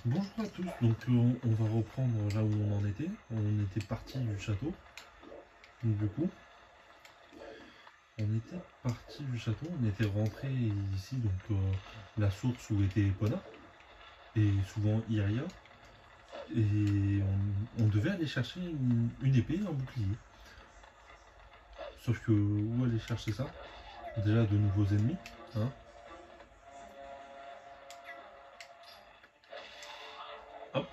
Bonjour à tous, donc on va reprendre là où on en était. On était parti du château. Donc, du coup, on était parti du château, on était rentré ici, donc la source où était Epona, et souvent Iria. Et on devait aller chercher une épée, un bouclier. Sauf que où aller chercher ça? Déjà de nouveaux ennemis, hein. Hop.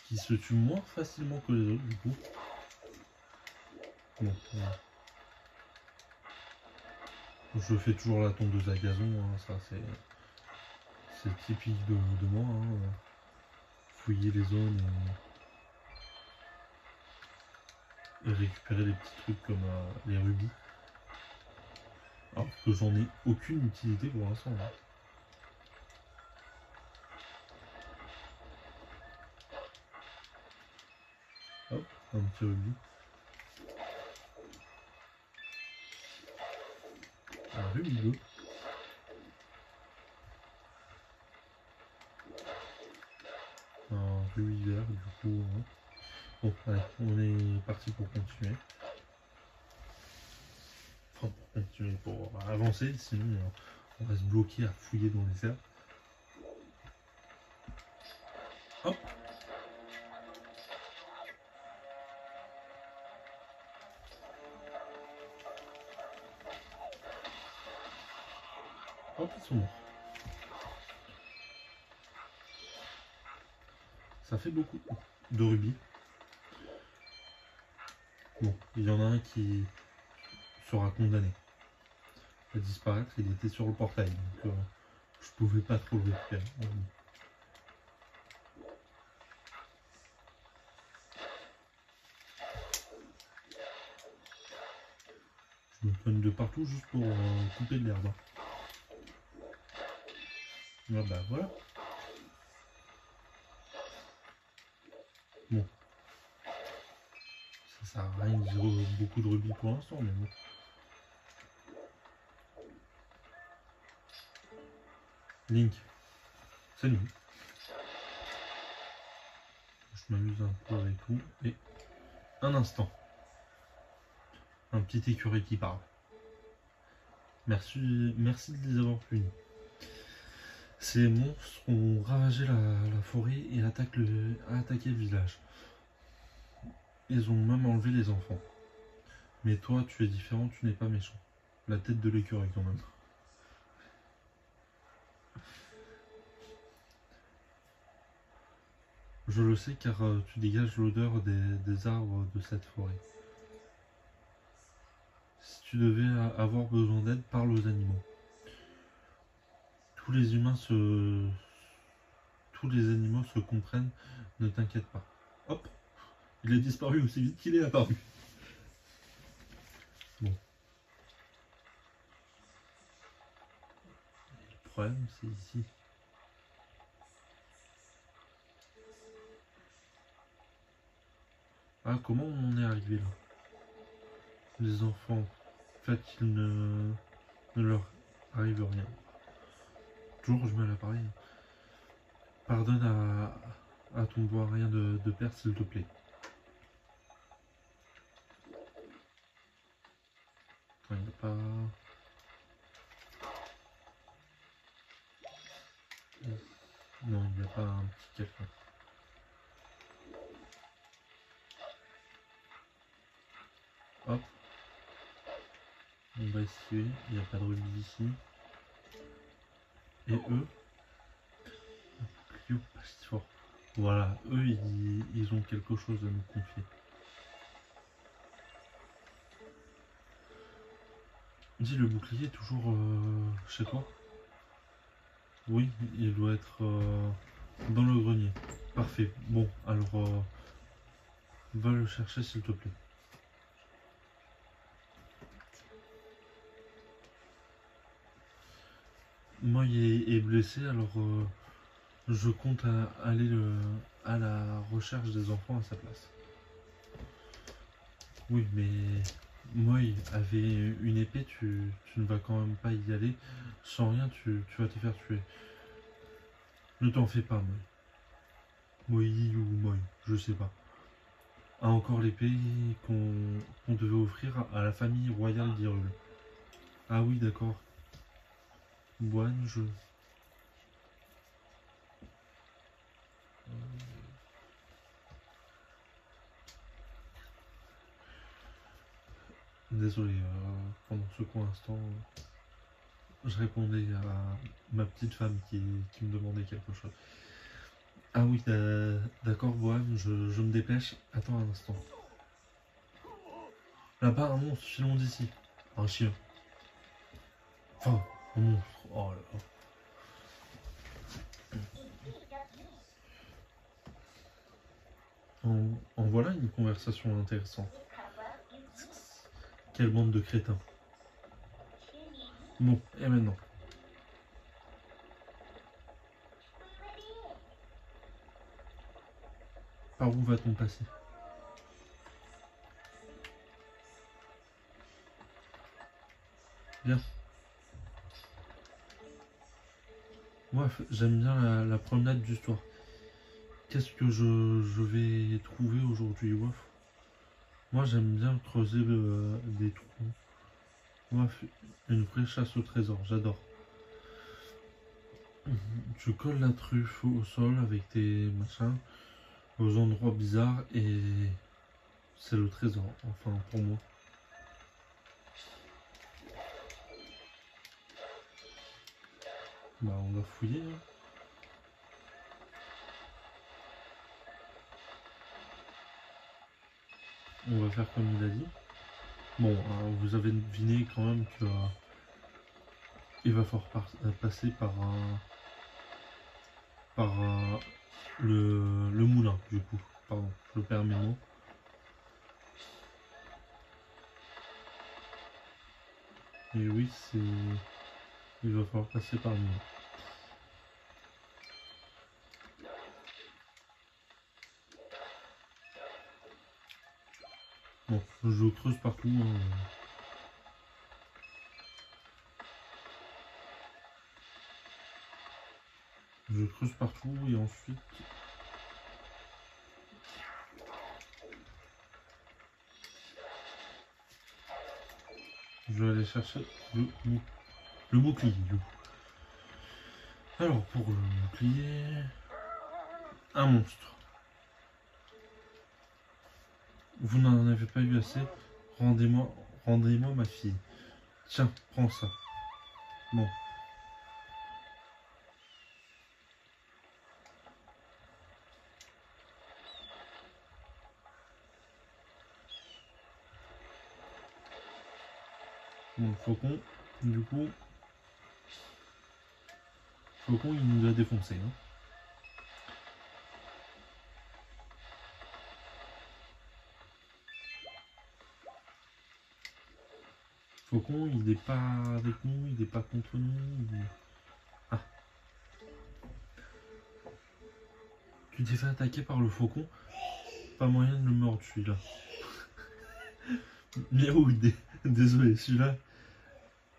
Qui se tuent moins facilement que les autres du coup. Bon, voilà. Je fais toujours la tondeuse à gazon, hein, ça c'est typique de moi, hein. Fouiller les zones et récupérer les petits trucs comme les rubis. Alors que j'en ai aucune utilité pour l'instant, hein. Hop, un petit rubis. Un rubis bleu. Un rubis vert du coup, hein. Bon, allez, on est parti pour continuer. Enfin, pour continuer, pour avancer, sinon on va se bloquer à fouiller dans les airs. Hop. Hop, ils sont morts. Ça fait beaucoup de rubis. Bon, il y en a un qui sera condamné à disparaître, il était sur le portail, donc je pouvais pas trop le récupérer. Je me donne de partout juste pour couper de l'herbe. Ah bah voilà. Bon. Ça sert à rien de dire beaucoup de rubis pour l'instant, mais bon. Link, c'est nous. Je m'amuse un peu avec vous. Et un instant. Un petit écureuil qui parle. Merci de les avoir punis. Ces monstres ont ravagé la forêt et attaqué le village. Ils ont même enlevé les enfants. Mais toi, tu es différent, tu n'es pas méchant. La tête de l'écureuil quand même. Je le sais car tu dégages l'odeur des arbres de cette forêt. Si tu devais avoir besoin d'aide, parle aux animaux. Tous les animaux se comprennent, ne t'inquiète pas. Hop, il a disparu aussi vite qu'il est apparu. Bon. Le problème, c'est ici. Ah, comment on en est arrivé là? Les enfants, en fait, il ne leur arrive rien. Toujours, je me l'appareil. Pardonne à ton rien de père, s'il te plaît. Enfin, il n'y a pas... Non, il n'y a pas un petit quelqu'un. Hop. On va essayer. Il n'y a pas de rubis ici. Et eux, pas si fort. Voilà, eux, ils ont quelque chose à nous confier. Dis, le bouclier est toujours chez toi? Oui, il doit être dans le grenier. Parfait. Bon, alors, va le chercher s'il te plaît. Moi, il est blessé, alors je compte aller à la recherche des enfants à sa place. Oui, mais moi, avait une épée, tu ne vas quand même pas y aller. Sans rien, tu vas te faire tuer. Ne t'en fais pas, Moi. Moi ou Moi, je sais pas. A encore l'épée qu'on devait offrir à la famille royale d'Hyrule. Ah oui, d'accord. Boine, je... Désolé, pendant ce court instant, je répondais à ma petite femme qui me demandait quelque chose. Ah oui, d'accord, Bohème, je me dépêche. Attends un instant. Là-bas, un monstre, filons d'ici. Un chien. Enfin, un monstre. Oh là là. En voilà une conversation intéressante. Quelle bande de crétins. Bon, et maintenant? Par où va-t-on passer? Bien. Moi, j'aime bien la promenade du soir. Qu'est-ce que je vais trouver aujourd'hui, Waf? Moi, j'aime bien creuser des trous. Waf, une vraie chasse au trésor, j'adore. Tu colles la truffe au sol avec tes machins, aux endroits bizarres, et c'est le trésor, enfin, pour moi. Bah, on va fouiller, hein. On va faire comme il a dit. Bon, vous avez deviné quand même que il va falloir passer par le moulin, du coup. Pardon, je perds mes mots. Et oui, il va falloir passer par le moulin. Bon, je creuse partout, hein. Je creuse partout et ensuite... je vais aller chercher le bouclier. Alors, pour le bouclier... un monstre. Vous n'en avez pas eu assez. Rendez-moi ma fille. Tiens, prends ça. Bon. Bon, le faucon, du coup... Faucon, il nous a défoncé, hein. Faucon, il n'est pas avec nous, il n'est pas contre nous. Ah. Tu t'es fait attaquer par le faucon. Pas moyen de le mordre, celui-là. Miaou, désolé, celui-là.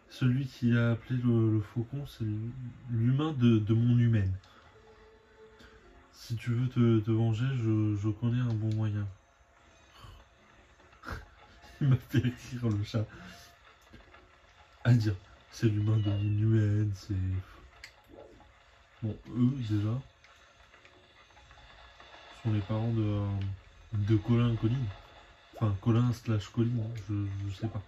Celui qui a appelé le faucon, c'est l'humain de mon humaine. Si tu veux te venger, je connais un bon moyen. Il m'a fait rire, le chat. À dire, c'est l'humain de mon humaine, c'est... Bon, eux, déjà, sont les parents de Colin et Colline. Enfin, Colin / Colline, je sais pas.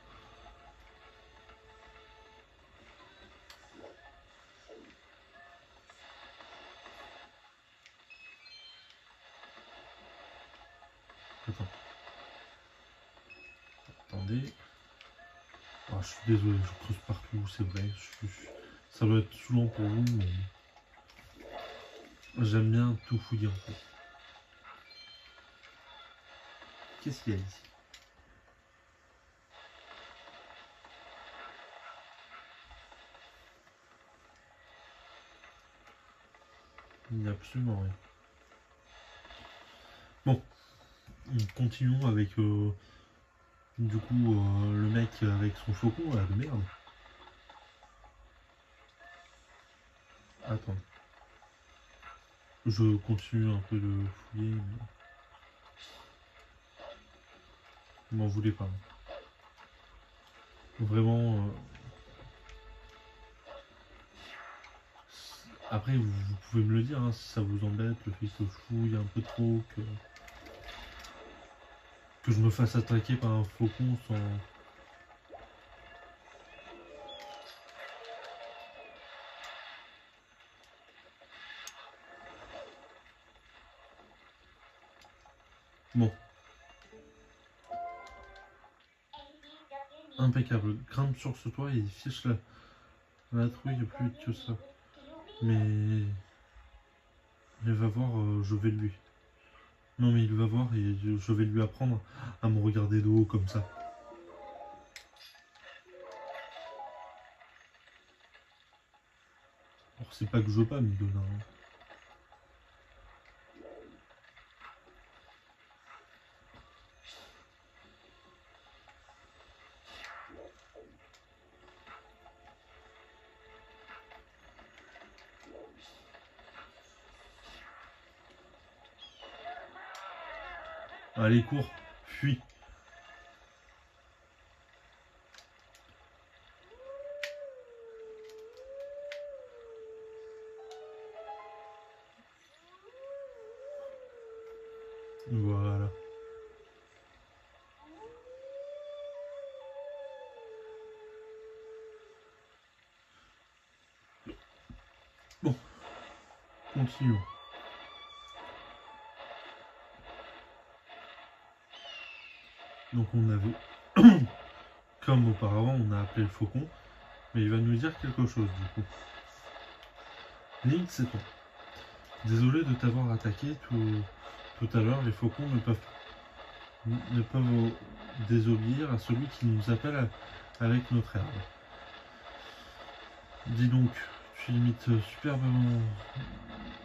Attends. Attendez. Ah, je suis désolé, je creuse partout, c'est vrai. Ça doit être saoulant pour vous, mais... j'aime bien tout fouiller en fait. Qu'est-ce qu'il y a ici? Il n'y a absolument rien. Bon, continuons avec du coup le mec avec son faucon là, de merde. Attends. Je continue un peu de fouiller, mais vous m'en voulez pas. Vraiment. Après, vous pouvez me le dire hein, si ça vous embête, le fait que je fouille un peu trop, que je me fasse attaquer par un faucon sans. Bon. Impeccable. Grimpe sur ce toit et fiche la trouille plus vite que ça. Mais. Il va voir, je vais lui. Non mais il va voir et je vais lui apprendre à me regarder de haut comme ça. Alors c'est pas que je veux pas me donner un. Allez, cours, fuis. Voilà. Bon, continuons. Donc on avait, comme auparavant, on a appelé le faucon, mais il va nous dire quelque chose du coup. Link, c'est toi. Désolé de t'avoir attaqué tout à l'heure, les faucons ne peuvent désobéir à celui qui nous appelle avec notre herbe. Dis donc, tu imites superbement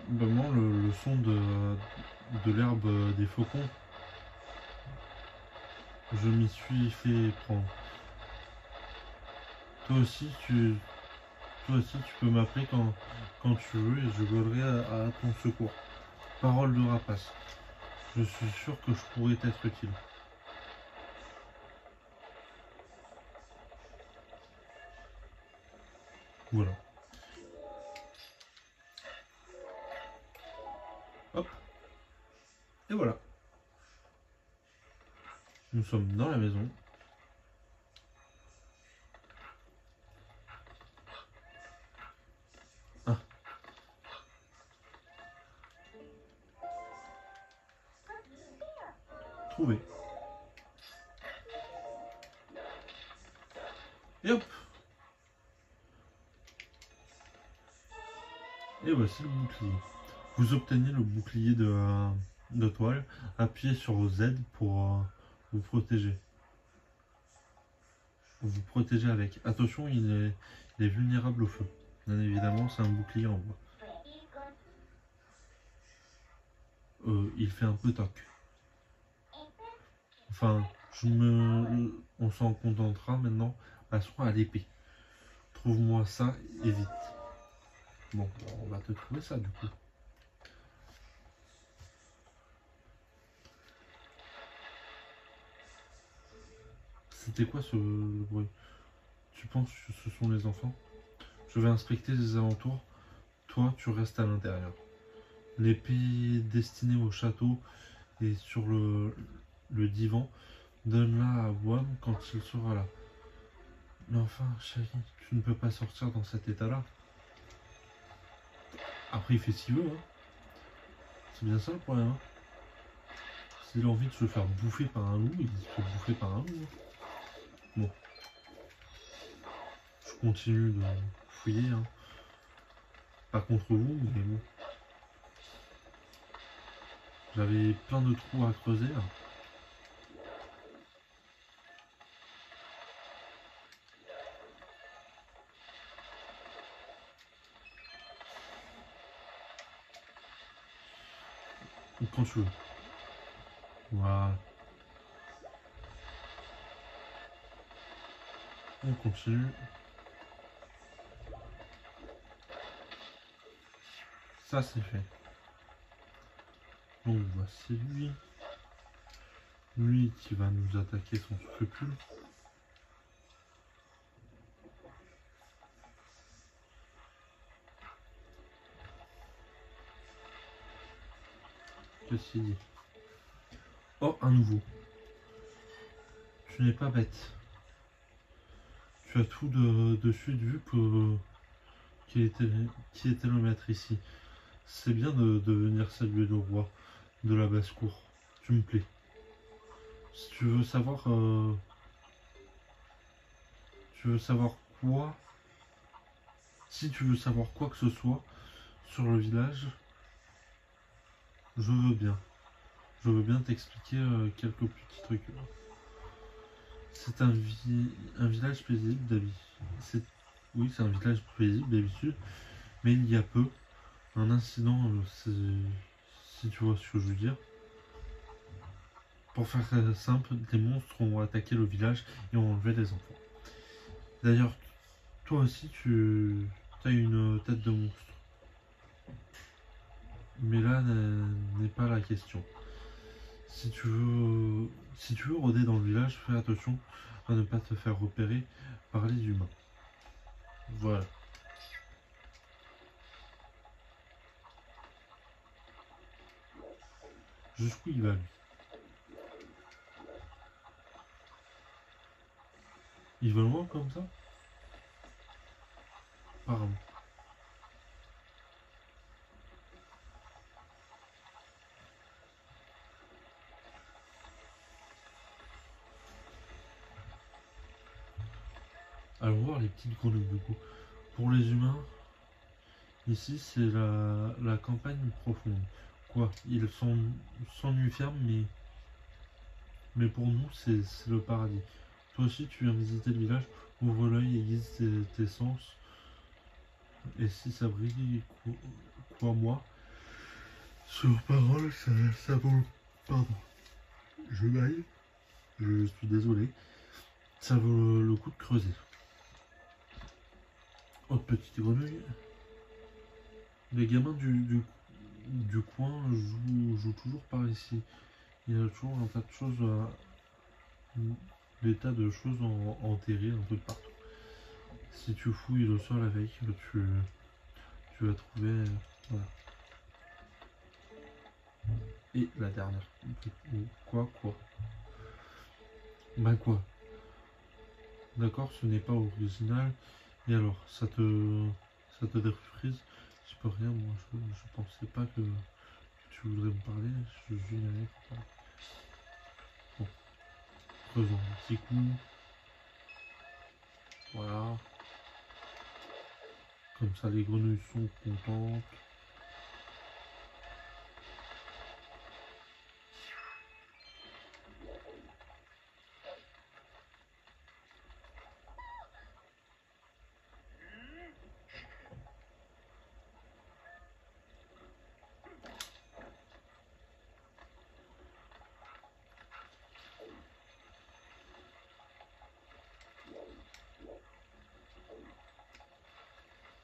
le son de l'herbe des faucons. Je m'y suis fait prendre. Toi aussi, tu peux m'appeler quand tu veux et je volerai à ton secours. Parole de rapace. Je suis sûr que je pourrais t'être utile. Voilà. Hop. Et voilà. Nous sommes dans la maison. Ah. Trouvé. Et hop. Et voici le bouclier. Vous obtenez le bouclier de toile. Appuyez sur Z pour vous protéger. Vous protéger avec. Attention, il est vulnérable au feu. Bien évidemment, c'est un bouclier en bois. Il fait un peu toc. Enfin, on s'en contentera maintenant. Passons à l'épée. Trouve-moi ça et vite. Bon, on va te trouver ça du coup. C'était quoi ce bruit? Tu penses que ce sont les enfants? Je vais inspecter les alentours. Toi, tu restes à l'intérieur. L'épée destinée au château est sur le divan. Donne-la à Wam quand il sera là. Mais enfin, chérie, tu ne peux pas sortir dans cet état-là. Après, il fait ce qu'il veut. Hein. C'est bien ça le problème. Hein. S'il a envie de se faire bouffer par un loup, il se fait bouffer par un loup. Hein. Bon. Je continue de fouiller. Hein. Pas contre vous, mais bon. J'avais plein de trous à creuser. Là. Quand tu veux. Voilà. On continue. Ça c'est fait. Donc voici lui. Lui qui va nous attaquer sans scrupule. Qu'est-ce qu'il dit? Oh, un nouveau. Tu n'es pas bête. Tu as tout de suite vu que qui était le maître ici. C'est bien de venir saluer le roi de la basse-cour. Tu me plais. Si tu veux savoir... tu veux savoir quoi? Si tu veux savoir quoi que ce soit sur le village, je veux bien. Je veux bien t'expliquer quelques petits trucs. C'est un village paisible d'habitude. Oui, c'est un village paisible d'habitude, mais il y a peu, un incident, si tu vois ce que je veux dire. Pour faire simple, des monstres ont attaqué le village et ont enlevé les enfants. D'ailleurs, toi aussi, tu as une tête de monstre. Mais là n'est pas la question. Si tu veux rôder dans le village, fais attention à ne pas te faire repérer par les humains. Voilà. Jusqu'où il va, lui? Il va loin comme ça? Apparemment. Allons voir les petites grenouilles du coup. Pour les humains, ici c'est la campagne profonde. Quoi? Ils s'ennuient ferme, mais pour nous c'est le paradis. Toi aussi tu viens visiter le village, ouvre l'œil, aiguise tes sens. Et si ça brille, crois-moi, sur parole, ça vaut. Pardon. Je baille. Je suis désolé. Ça vaut le coup de creuser. Autre petite grenouille. Les gamins du coin jouent toujours par ici. Il y a toujours un tas de choses, des tas de choses enterrées un peu de partout. Si tu fouilles le sol avec, tu vas trouver. Voilà. Et la dernière. Quoi? Bah quoi? D'accord, ce n'est pas original. Et alors, ça te défrise? Je peux rien, moi, je pensais pas que tu voudrais me parler. Je n'y allais pas. Bon, faisons un petit coup. Voilà. Comme ça, les grenouilles sont contentes.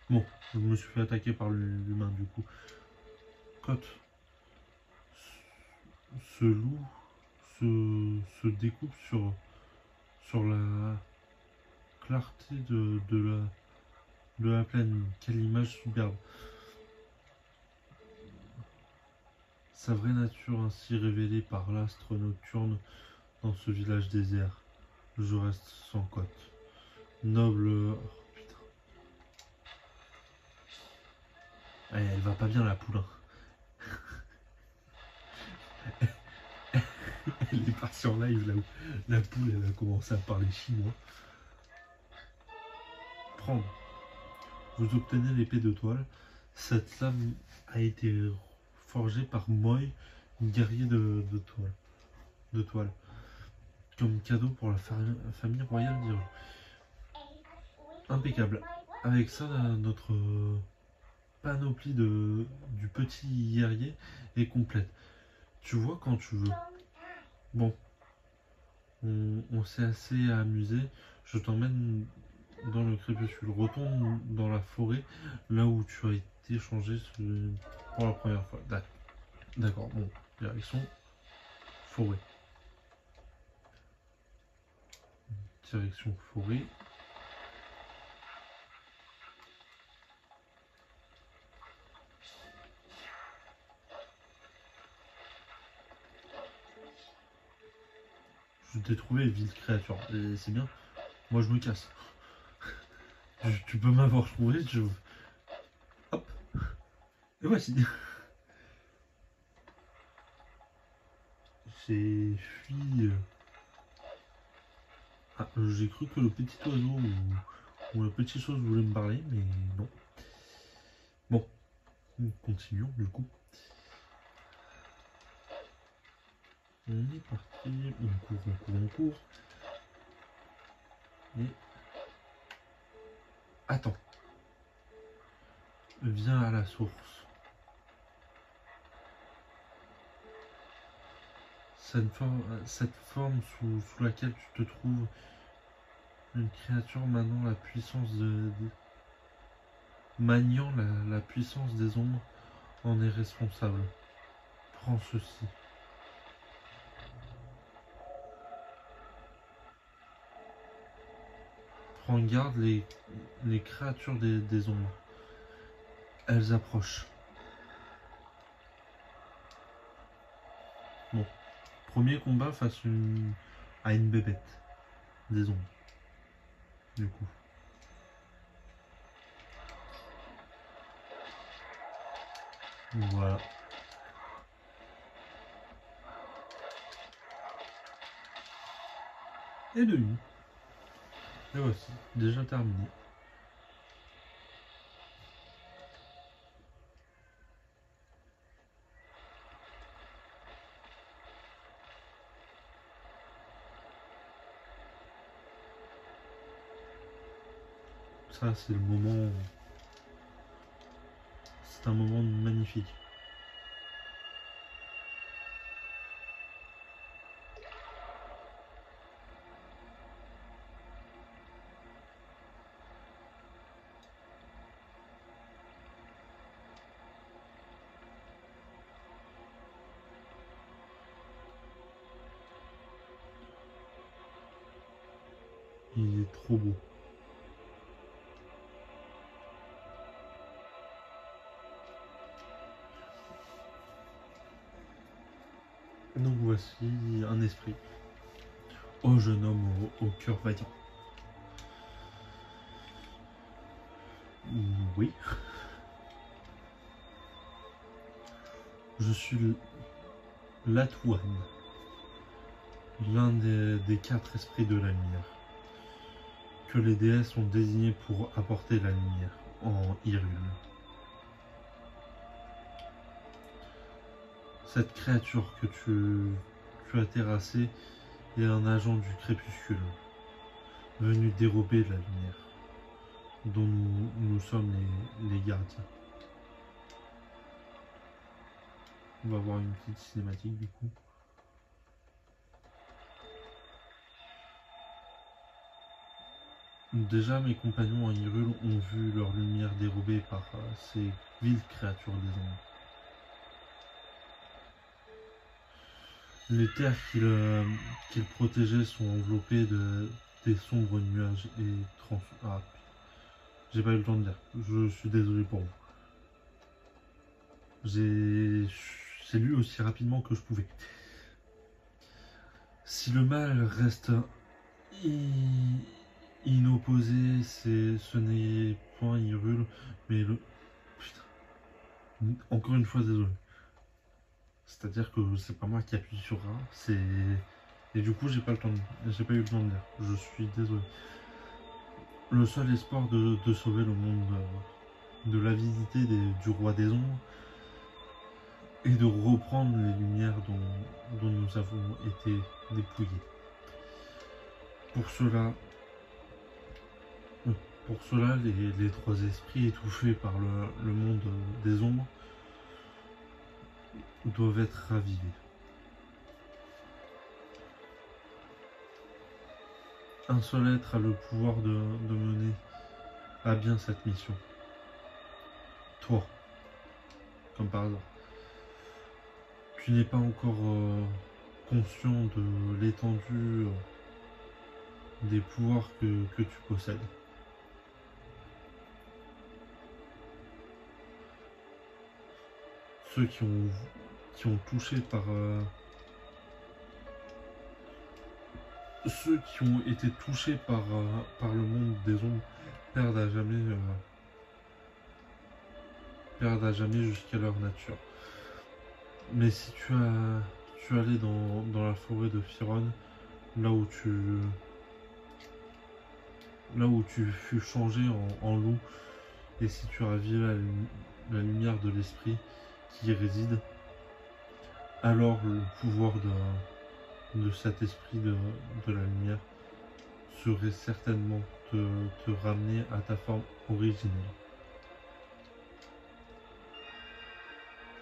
Bon, je me suis fait attaquer par l'humain du coup. Cote, ce loup se découpe sur la clarté de la pleine lune. Quelle image superbe. Sa vraie nature ainsi révélée par l'astre nocturne dans ce village désert. Je reste sans cote. Noble... Oh, putain. Elle va pas bien la poule. Elle est partie en live là où la poule elle a commencé à parler chinois. Prendre. Vous obtenez l'épée de toile. Cette lame a été forgée par Moy, guerrier de toile. Comme cadeau pour la famille royale d'Iran. Impeccable. Avec ça, notre panoplie du petit guerrier est complète. Tu vois quand tu veux. Bon, on s'est assez amusé. Je t'emmène dans le crépuscule. Retourne dans la forêt, là où tu as été changé pour la première fois. D'accord. D'accord, bon, direction forêt. Direction forêt. Je t'ai trouvé ville créature, et c'est bien. Moi je me casse. Tu peux m'avoir trouvé, je... Hop. Et voici. J'ai fui... Ah, j'ai cru que le petit oiseau ou la petite chose voulait me parler, mais non. Bon, continuons du coup. On est parti, on court. Et... Attends. Viens à la source. Cette forme sous laquelle tu te trouves, une créature maniant la puissance maniant la puissance des ombres en est responsable. Prends ceci. Prends garde les créatures des ombres. Elles approchent. Bon. Premier combat face à une bébête des ombres. Du coup. Voilà. Et de une. Et voici, déjà terminé. Ça, c'est le moment... C'est un moment magnifique. Il est trop beau. Donc voici un esprit. Ô jeune homme au cœur vaillant. Oui. Je suis l'Atuan, l'un des 4 esprits de la lumière, que les déesses ont désigné pour apporter la lumière en Hyrule. Cette créature que tu as terrassée est un agent du crépuscule, venu dérober la lumière, dont nous sommes les gardiens. On va voir une petite cinématique du coup. Déjà, mes compagnons à Hyrule ont vu leur lumière dérobée par ces viles créatures des ombres. Les terres qu'ils protégeaient sont enveloppées des sombres nuages et Ah, j'ai pas eu le temps de dire. Je suis désolé pour vous. J'ai lu aussi rapidement que je pouvais. Si le mal reste inopposé, ce n'est point Hyrule, mais le... Putain. Encore une fois, désolé. C'est-à-dire que c'est pas moi qui appuie sur A, c'est... Et du coup, j'ai pas eu le temps de dire. Je suis désolé. Le seul espoir de sauver le monde de l'avidité du roi des ombres et de reprendre les lumières dont nous avons été dépouillés. Pour cela, les 3 esprits étouffés par le monde des ombres doivent être ravivés. Un seul être a le pouvoir de mener à bien cette mission. Toi, comme par hasard. tu n'es pas encore conscient de l'étendue des pouvoirs que tu possèdes. Ceux qui ont touché par ceux qui ont été touchés par le monde des ombres perdent à jamais jusqu'à leur nature. Mais si tu allais dans la forêt de Firon, là où tu fus changé en loup, et si tu ravives la lumière de l'esprit qui y réside, alors le pouvoir de cet esprit de la lumière serait certainement te ramener à ta forme originelle.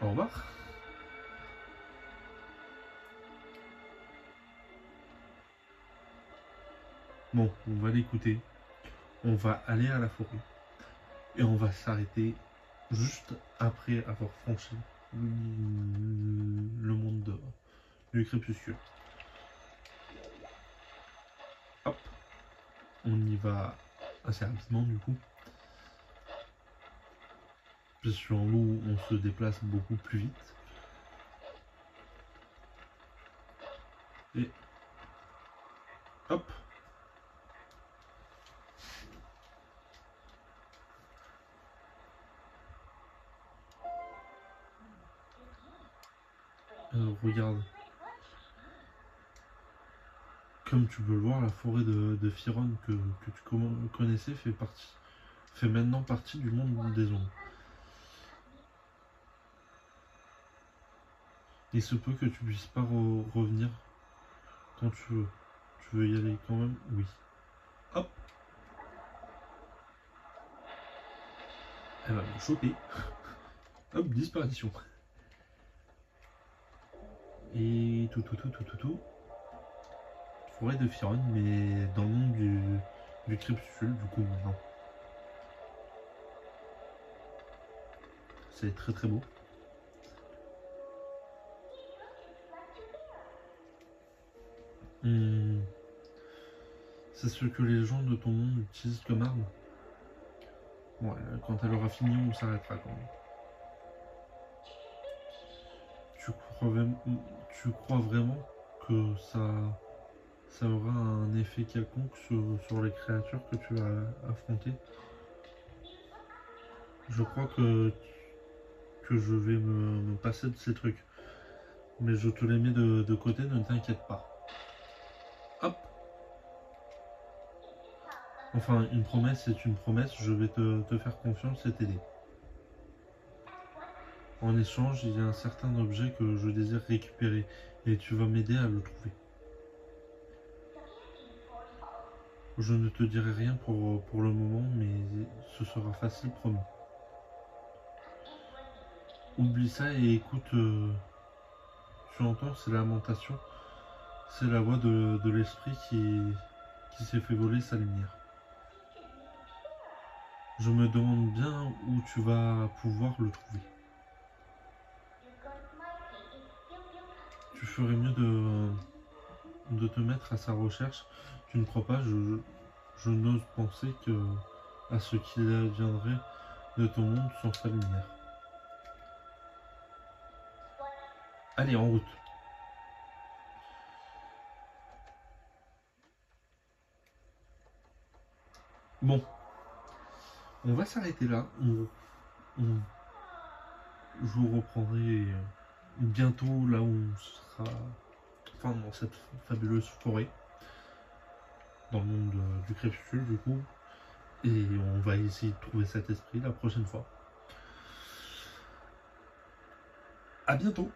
Au revoir. Bon, on va l'écouter. On va aller à la forêt. Et on va s'arrêter juste après avoir franchi le monde du crépuscule. Hop. On y va assez rapidement du coup. Puisque en loup, on se déplace beaucoup plus vite. Et hop. Regarde. Comme tu peux le voir, la forêt de Firon que tu connaissais fait maintenant partie du monde des ombres. Il se peut que tu puisses pas revenir quand tu veux. Tu veux y aller quand même? Oui. Hop. Elle va me choper. Hop, disparition. Et tout. Forêt de Firon, mais dans le monde du crépuscule, du coup, maintenant. C'est très très beau. C'est ce que les gens de ton monde utilisent comme arme. Ouais, quand elle aura fini, on s'arrêtera quand même. Tu crois vraiment que ça aura un effet quelconque sur les créatures que tu vas affronter? Je crois que je vais me passer de ces trucs. Mais je te les mets de côté, ne t'inquiète pas. Hop. Enfin, une promesse est une promesse, je vais te faire confiance et t'aider. En échange, il y a un certain objet que je désire récupérer et tu vas m'aider à le trouver. Je ne te dirai rien pour le moment, mais ce sera facile, promis. Oublie ça et écoute, tu entends ces lamentations, c'est la voix de l'esprit qui s'est fait voler sa lumière. Je me demande bien où tu vas pouvoir le trouver. Tu ferais mieux de te mettre à sa recherche. Tu ne crois pas, je n'ose penser à ce qu'il adviendrait de ton monde sans sa lumière. Allez, en route. Bon, on va s'arrêter là. Je vous reprendrai bientôt là où on sera, enfin dans cette fabuleuse forêt, dans le monde du crépuscule du coup, et on va essayer de trouver cet esprit la prochaine fois. À bientôt.